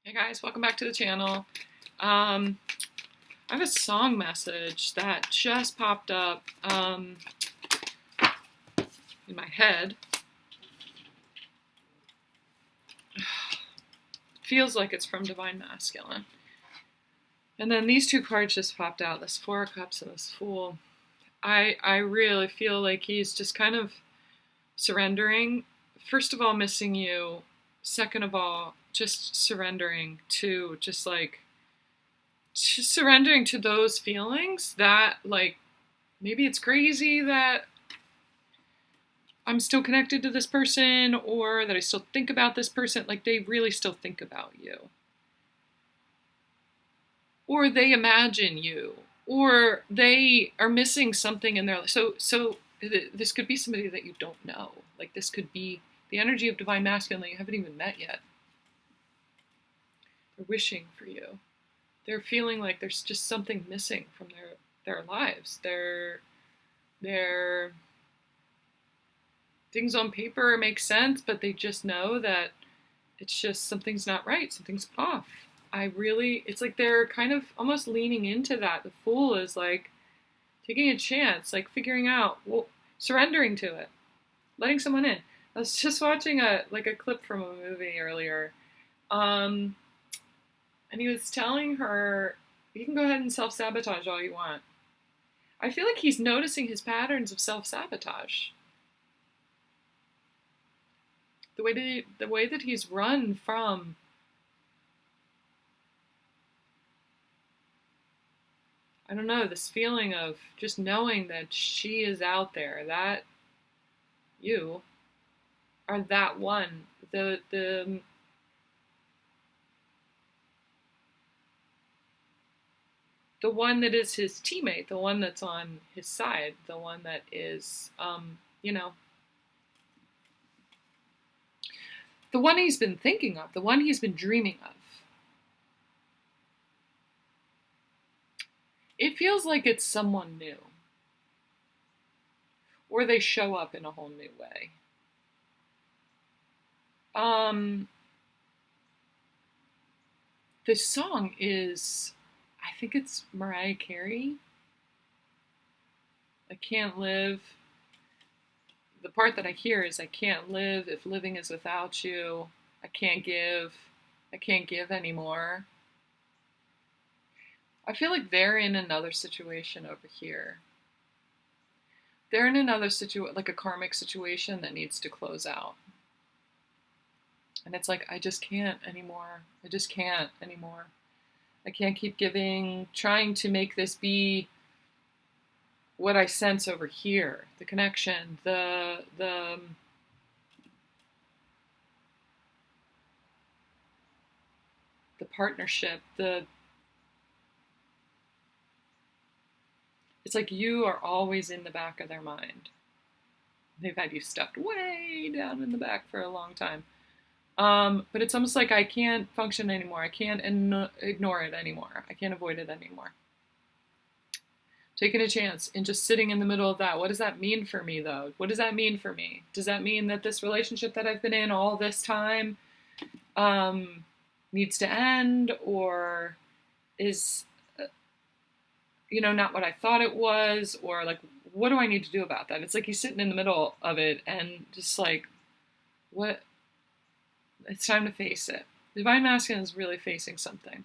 Hey guys, welcome back to the channel. I have a song message that just popped up in my head. Feels like it's from Divine Masculine. And then these two cards just popped out, this Four of Cups and this Fool. I really feel like he's just kind of surrendering. First of all, missing you. Second of all, just surrendering to surrendering to those feelings that, like, maybe it's crazy that I'm still connected to this person or that I still think about this person. Like, they really still think about you. Or they imagine you. Or they are missing something in their life. So this could be somebody that you don't know. Like, this could be the energy of Divine Masculine that you haven't even met yet. They're wishing for you. They're feeling like there's just something missing from their lives. Their things on paper make sense, but they just know that it's just something's not right, something's off. It's like they're kind of almost leaning into that. The Fool is like taking a chance, like figuring out, well, surrendering to it, letting someone in. I was just watching a clip from a movie earlier, and he was telling her, you can go ahead and self-sabotage all you want. I feel like he's noticing his patterns of self-sabotage. The way that he's run from I don't know, this feeling of just knowing that she is out there, that you are that one, the one that is his teammate, the one that's on his side, the one that is, the one he's been thinking of, the one he's been dreaming of. It feels like it's someone new. Or they show up in a whole new way. This song is, I think it's Mariah Carey. I can't live. The part that I hear is I can't live if living is without you. I can't give anymore. I feel like they're in another situation over here. They're in another situation, like a karmic situation that needs to close out. And it's like, I just can't anymore. I just can't anymore. I can't keep giving, trying to make this be what I sense over here. The connection, the partnership, it's like you are always in the back of their mind. They've had you stuffed way down in the back for a long time. But it's almost like I can't function anymore. I can't ignore it anymore. I can't avoid it anymore. Taking a chance and just sitting in the middle of that. What does that mean for me, though? What does that mean for me? Does that mean that this relationship that I've been in all this time needs to end, or is, not what I thought it was, or like, what do I need to do about that? It's like he's sitting in the middle of it and just like, what? It's time to face it. Divine Masculine is really facing something.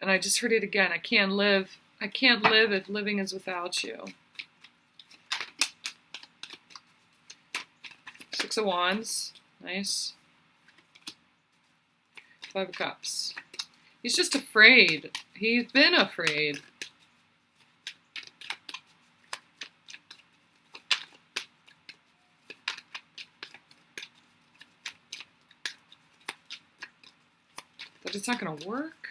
And I just heard it again. I can't live if living is without you. Six of Wands. Nice. Five of Cups. He's just afraid. He's been afraid. But it's not going to work.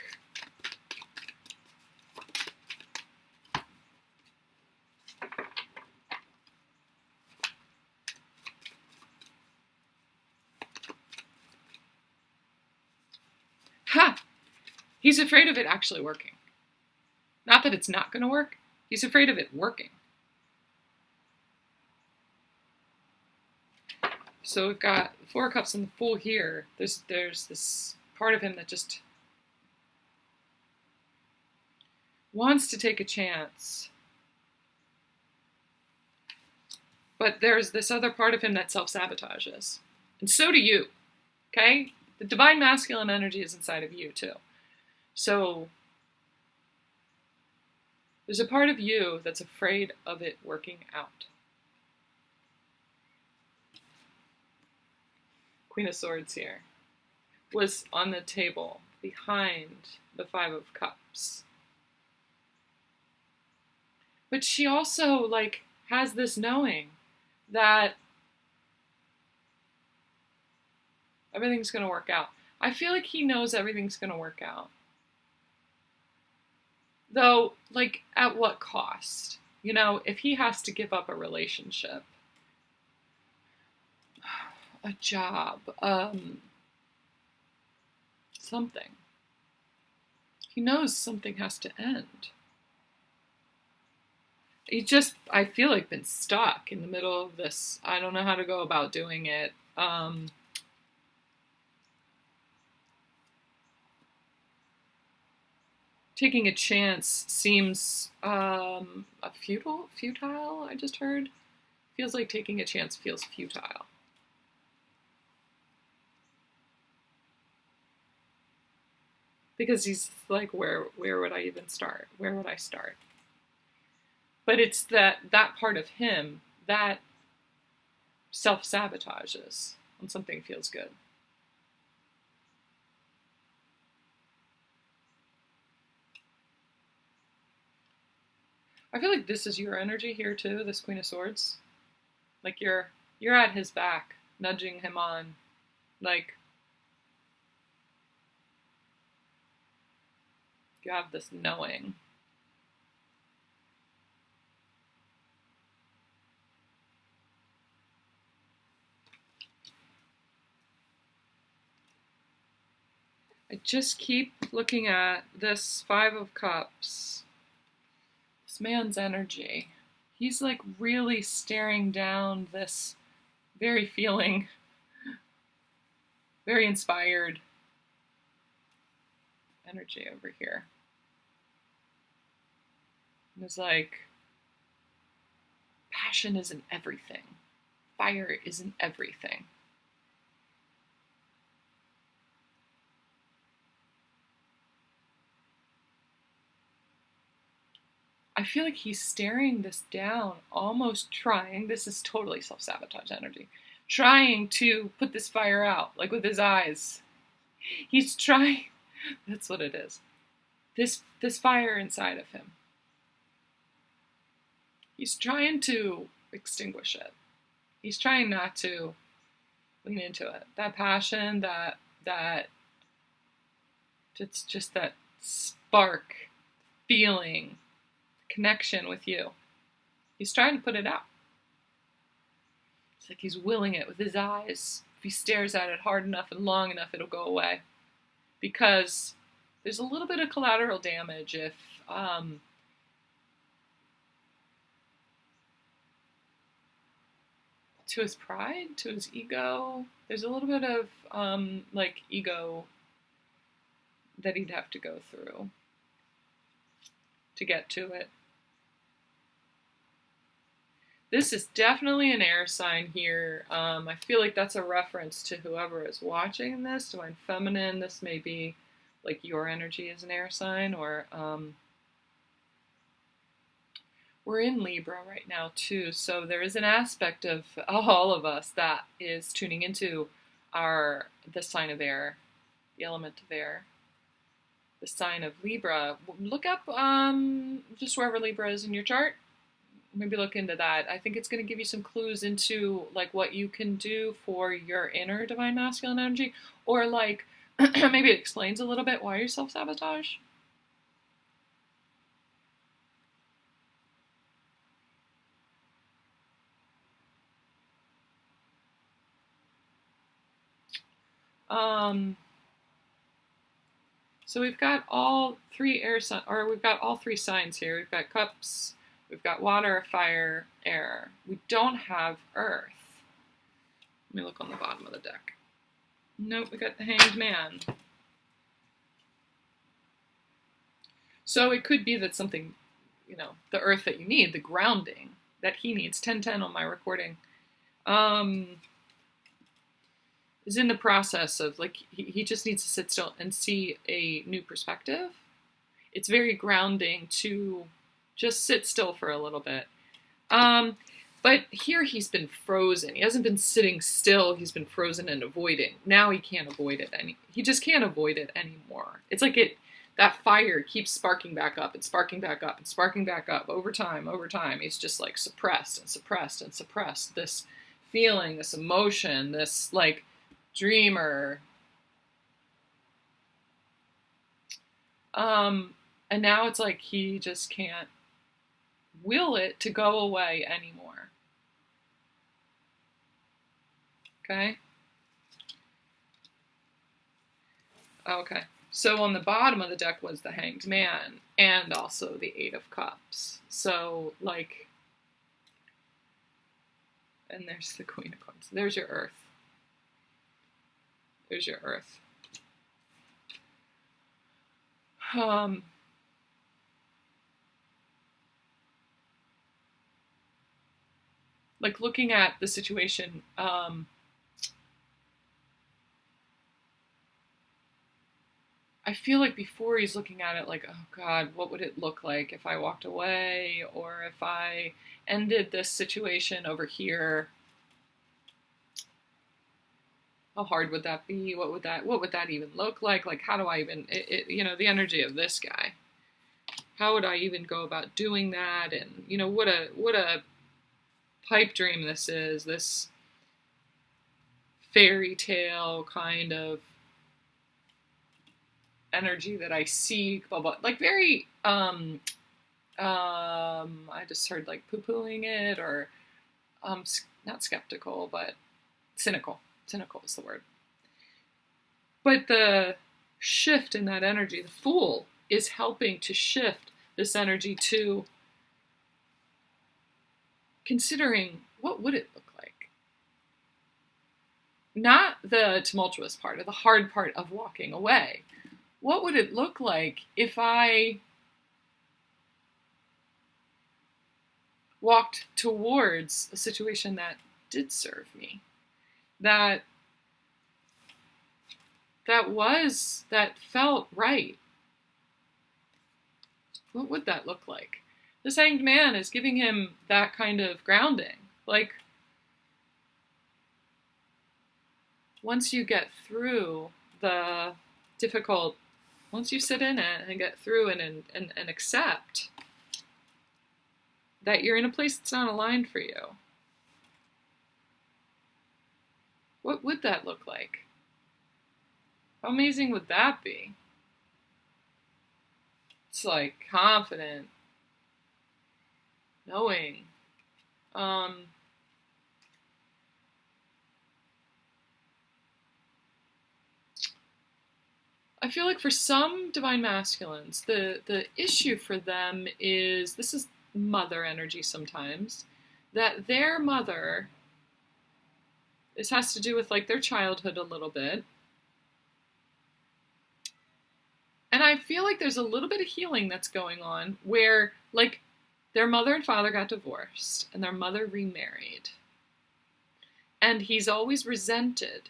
Ha! He's afraid of it actually working. Not that it's not going to work. He's afraid of it working. So we've got the Four of Cups and the Fool here. There's this part of him that just wants to take a chance. But there's this other part of him that self-sabotages. And so do you, okay? The divine masculine energy is inside of you too. So there's a part of you that's afraid of it working out. Queen of Swords here was on the table behind the Five of Cups. But she also, like, has this knowing that everything's going to work out. I feel like he knows everything's going to work out. Though, like, at what cost? You know, if he has to give up a relationship, a job, something. He knows something has to end. He just, I feel like, been stuck in the middle of this. I don't know how to go about doing it. Taking a chance seems futile, I just heard. Feels like taking a chance feels futile. Because he's like, where would I even start? Where would I start? But it's that part of him that self-sabotages when something feels good. I feel like this is your energy here too, this Queen of Swords. Like you're at his back, nudging him on. Like, you have this knowing. I just keep looking at this Five of Cups. This man's energy. He's like really staring down this very feeling, very inspired energy over here. And it's like, passion isn't everything. Fire isn't everything. I feel like he's staring this down, almost trying, this is totally self-sabotage energy, trying to put this fire out, like with his eyes. He's trying, that's what it is. This fire inside of him. He's trying to extinguish it. He's trying not to lean into it. That passion, that it's just that spark, feeling, connection with you. He's trying to put it out. It's like he's willing it with his eyes. If he stares at it hard enough and long enough, it'll go away. Because there's a little bit of collateral damage if to his pride, to his ego. There's a little bit of like ego that he'd have to go through to get to it. This is definitely an air sign here. I feel like that's a reference to whoever is watching this, Divine Feminine. This may be like your energy is an air sign, or we're in Libra right now too. So there is an aspect of all of us that is tuning into the sign of air, the element of air, the sign of Libra. Look up just wherever Libra is in your chart. Maybe look into that. I think it's going to give you some clues into like what you can do for your inner divine masculine energy, or like maybe it explains a little bit why you self-sabotage. So we've got all three we've got all three signs here. We've got cups, we've got water, fire, air. We don't have earth. Let me look on the bottom of the deck. Nope, we got the Hanged Man. So it could be that something, the earth that you need, the grounding that he needs, 1010 on my recording, is in the process of, like, he just needs to sit still and see a new perspective. It's very grounding to just sit still for a little bit. But here he's been frozen. He hasn't been sitting still. He's been frozen and avoiding. Now he can't avoid it. He just can't avoid it anymore. It's like that fire keeps sparking back up and sparking back up and sparking back up over time. He's just like suppressed and suppressed and suppressed. This feeling, this emotion, this like dreamer. And now it's like he just can't will it to go away anymore. Okay? Okay. So on the bottom of the deck was the Hanged Man and also the Eight of Cups. So, like, and there's the Queen of Cups. There's your Earth. There's your Earth. Like, looking at the situation, I feel like before he's looking at it like, oh God, what would it look like if I walked away, or if I ended this situation over here? How hard would that be? What would that even look like? Like, how do I even, the energy of this guy. How would I even go about doing that? And, what a pipe dream this is, this fairy tale kind of energy that I see, blah, blah, like very, I just heard like poo-pooing it, or, not skeptical, but cynical. Cynical is the word. But the shift in that energy, the Fool, is helping to shift this energy to considering what would it look like. Not the tumultuous part or the hard part of walking away. What would it look like if I walked towards a situation that did serve me? That felt right. What would that look like? This Hanged Man is giving him that kind of grounding. Like, once you get through the difficult, once you sit in it and get through and accept that you're in a place that's not aligned for you, what would that look like? How amazing would that be? It's like confident, knowing. I feel like for some divine masculines, the issue for them is, this is mother energy sometimes, that their mother, this has to do with like their childhood a little bit. And I feel like there's a little bit of healing that's going on where, like, their mother and father got divorced and their mother remarried. And he's always resented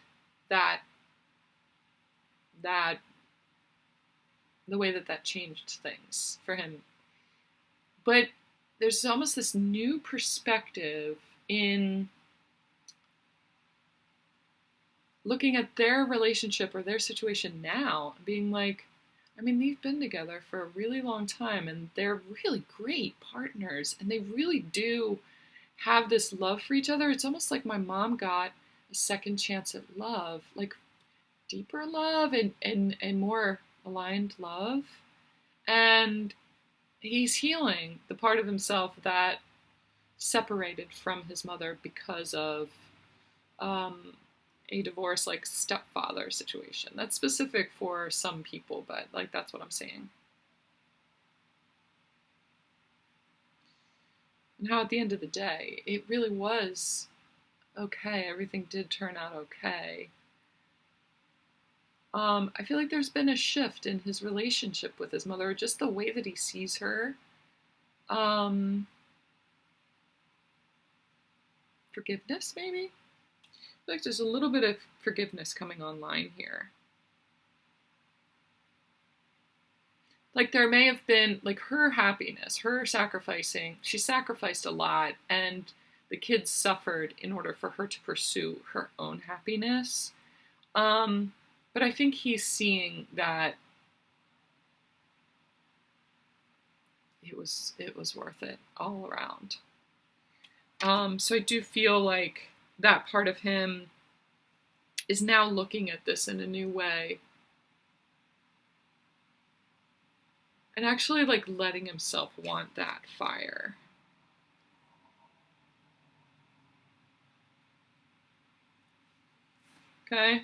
that the way that changed things for him. But there's almost this new perspective in looking at their relationship or their situation now, being like, I mean, they've been together for a really long time and they're really great partners and they really do have this love for each other. It's almost like my mom got a second chance at love, like deeper love and more aligned love. And he's healing the part of himself that separated from his mother because of a divorce, like stepfather situation. That's specific for some people, but like that's what I'm saying. And how at the end of the day, it really was okay, everything did turn out okay. I feel like there's been a shift in his relationship with his mother, just the way that he sees her. Um, Forgiveness, maybe? I feel like there's a little bit of forgiveness coming online here. Like there may have been like her happiness, her sacrificing. She sacrificed a lot, and the kids suffered in order for her to pursue her own happiness. Um, but I think he's seeing that it was worth it all around. So I do feel like that part of him is now looking at this in a new way and actually like letting himself want that fire. Okay?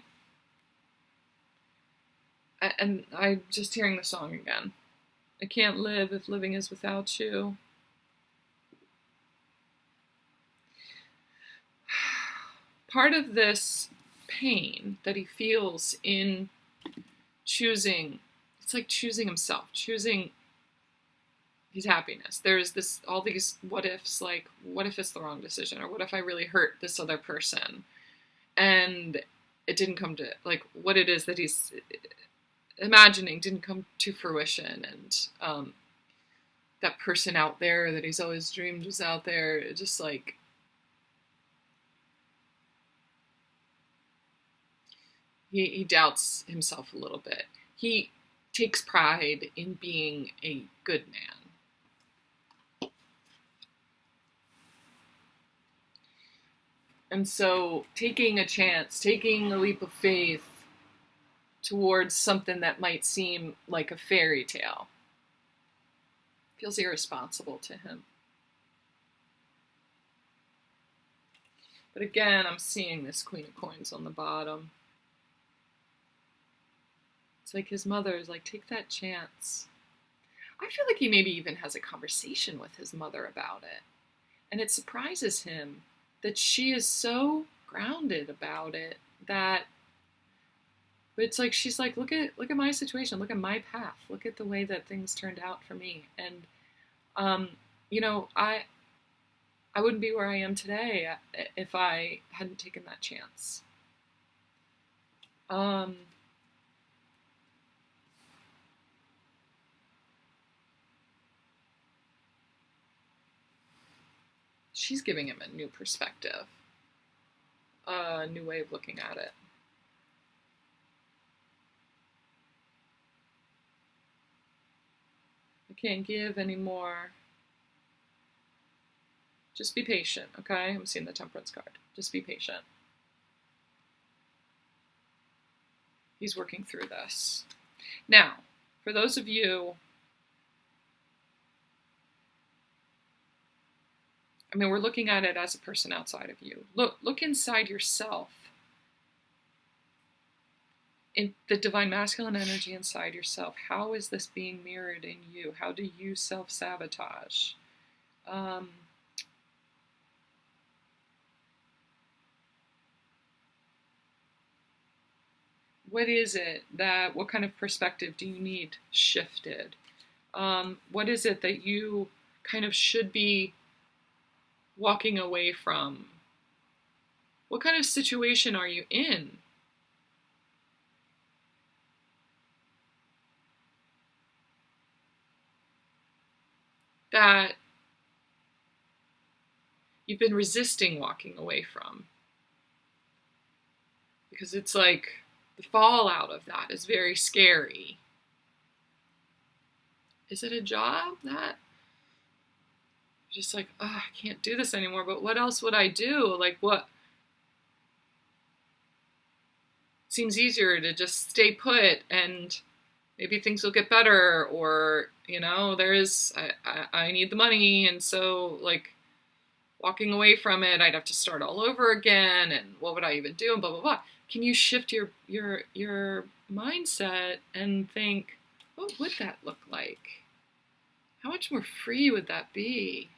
And I'm just hearing the song again. I can't live if living is without you. Part of this pain that he feels in choosing, it's like choosing himself, choosing his happiness. There's this, all these what ifs, like, what if it's the wrong decision? Or what if I really hurt this other person? And it didn't come to, like, what it is that he's imagining didn't come to fruition. And that person out there that he's always dreamed was out there, it just like, he doubts himself a little bit. He takes pride in being a good man. And so taking a chance, taking a leap of faith towards something that might seem like a fairy tale feels irresponsible to him. But again, I'm seeing this Queen of Coins on the bottom. It's like his mother is like, take that chance. I feel like he maybe even has a conversation with his mother about it. And it surprises him that she is so grounded about it that, but it's like she's like, look at my situation, look at my path, look at the way that things turned out for me. And you know, I wouldn't be where I am today if I hadn't taken that chance. She's giving him a new perspective, a new way of looking at it. I can't give anymore. Just be patient, okay? I'm seeing the Temperance card. Just be patient. He's working through this. Now, for those of you, I mean, we're looking at it as a person outside of you. Look inside yourself. In the divine masculine energy inside yourself, how is this being mirrored in you? How do you self-sabotage? What is it that, what kind of perspective do you need shifted? What is it that you kind of should be walking away from? What kind of situation are you in? That you've been resisting walking away from? Because it's like the fallout of that is very scary. Is it a job that you're just like, oh, I can't do this anymore, but what else would I do? Like, what? It seems easier to just stay put and maybe things will get better, or, you know, I need the money, and so, like, walking away from it, I'd have to start all over again, and what would I even do, and blah, blah, blah. Can you shift your mindset and think, what would that look like? How much more free would that be?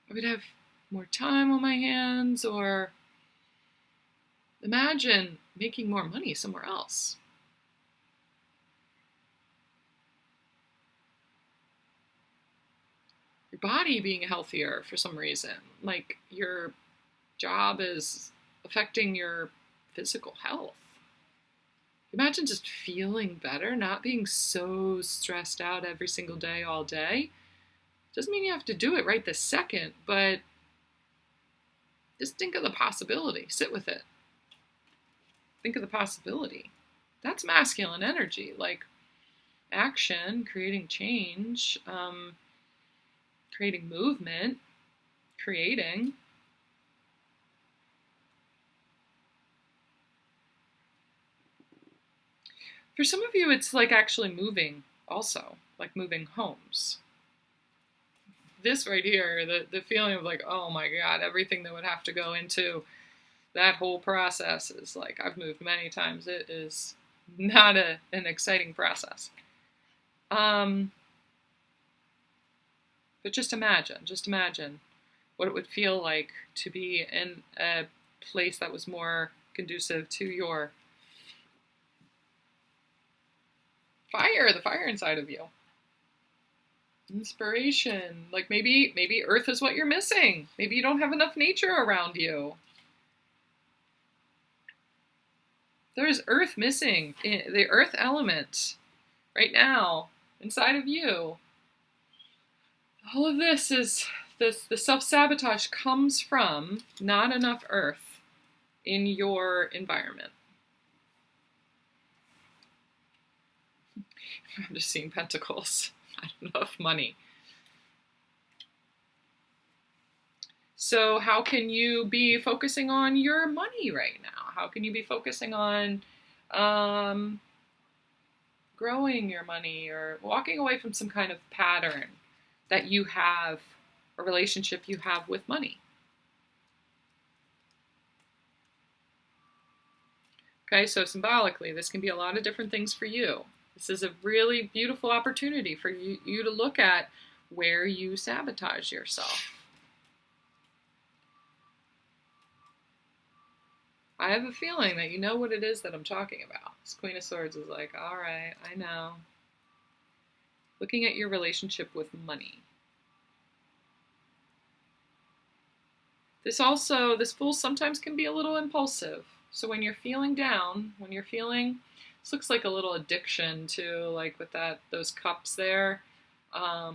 I would have more time on my hands, or imagine making more money somewhere else. Your body being healthier for some reason, like your job is affecting your physical health. Imagine just feeling better, not being so stressed out every single day, all day. Doesn't mean you have to do it right this second, but just think of the possibility. Sit with it. Think of the possibility. That's masculine energy, like action, creating change, creating movement, creating. For some of you, it's like actually moving also, like moving homes. This right here, the feeling of like, oh my God, everything that would have to go into that whole process is like, I've moved many times. It is not an exciting process. But just imagine what it would feel like to be in a place that was more conducive to your fire, the fire inside of you. Inspiration. Like maybe earth is what you're missing. Maybe you don't have enough nature around you. There's earth missing, the earth element right now inside of you. All of this is the self-sabotage comes from not enough earth in your environment. I'm just seeing pentacles. Not enough money. So how can you be focusing on your money right now? How can you be focusing on growing your money, or walking away from some kind of pattern that you have, a relationship you have with money? Okay, so symbolically, this can be a lot of different things for you. This is a really beautiful opportunity for you to look at where you sabotage yourself. I have a feeling that you know what it is that I'm talking about. This Queen of Swords is like, all right, I know. Looking at your relationship with money. This Fool sometimes can be a little impulsive. So when you're feeling down, this looks like a little addiction to, like with those cups there. I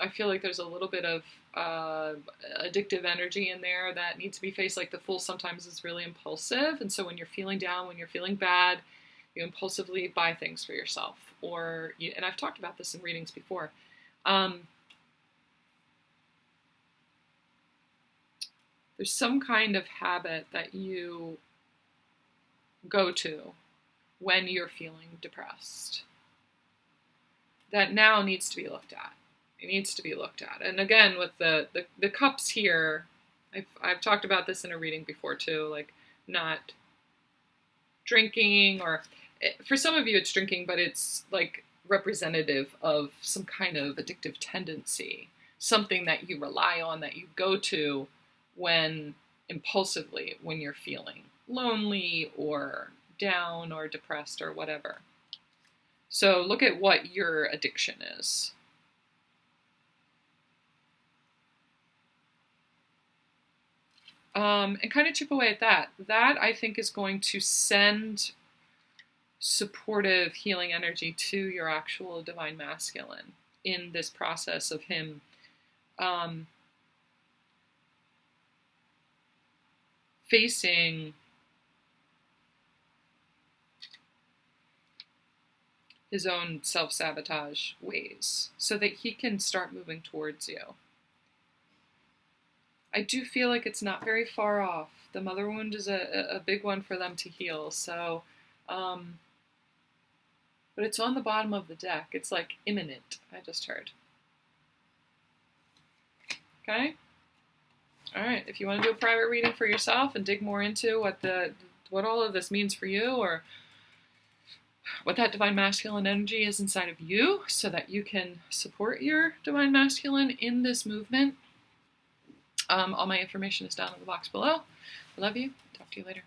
feel like there's a little bit of addictive energy in there that needs to be faced. Like the Fool sometimes is really impulsive. And so when you're feeling down, when you're feeling bad, you impulsively buy things for yourself. And I've talked about this in readings before. There's some kind of habit that you go to when you're feeling depressed that now needs to be looked at. It needs to be looked at. And again, with the cups here, I've talked about this in a reading before too, like not drinking, or for some of you it's drinking, but it's like representative of some kind of addictive tendency, something that you rely on, that you go to when impulsively, when you're feeling lonely or down or depressed or whatever. So look at what your addiction is. And kind of chip away at that. That, I think, is going to send supportive healing energy to your actual divine masculine in this process of him facing his own self-sabotage ways so that he can start moving towards you. I do feel like it's not very far off. The mother wound is a big one for them to heal. So, but it's on the bottom of the deck. It's like imminent, I just heard. Okay? All right. If you want to do a private reading for yourself and dig more into what all of this means for you, or what that divine masculine energy is inside of you so that you can support your divine masculine in this movement. All my information is down in the box below. I love you. Talk to you later.